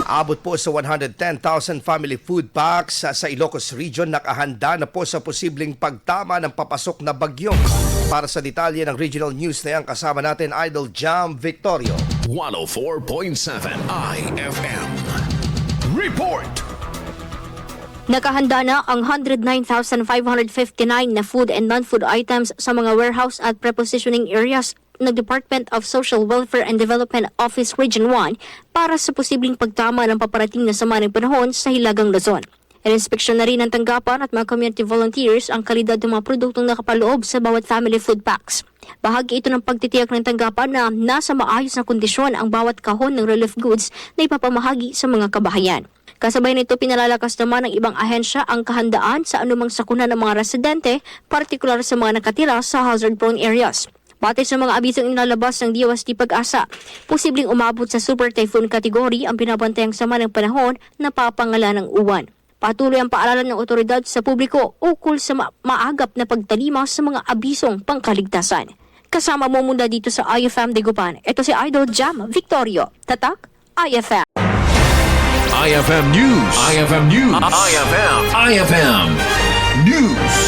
Abot po sa 110,000 family food packs sa Ilocos Region nakahanda na po sa posibleng pagtama ng papasok na bagyo. Para sa detalye ng regional news na yan, kasama natin Idol Jam Victorio. 104.7 IFM. Report! Nakahanda na ang 109,559 na food and non-food items sa mga warehouse at prepositioning areas ng Department of Social Welfare and Development Office Region 1 para sa posibleng pagtama ng paparating na sama ng panahon sa Hilagang Luzon. Ininspeksyon na rin ng tanggapan at mga community volunteers ang kalidad ng mga produktong nakapaloob sa bawat family food packs. Bahagi ito ng pagtitiyak ng tanggapan na nasa maayos na kondisyon ang bawat kahon ng relief goods na ipapamahagi sa mga kabahayan. Kasabay nito, pinalalakas naman ng ibang ahensya ang kahandaan sa anumang sakuna ng mga residente, partikular sa mga nakatira sa hazard-prone areas. Batay sa mga abisong inalabas ng DOST Pag-asa, posibleng umabot sa super typhoon category ang pinabantayang sama ng panahon na papangalan ng uwan. Patuloy ang paaralan ng otoridad sa publiko ukol sa maagap na pagtalima sa mga abisong pangkaligtasan. Kasama mo muna dito sa IFM Dagupan. Ito si Idol Jam Victorio. Tatak, IFM. IFM News. IFM News. IFM News.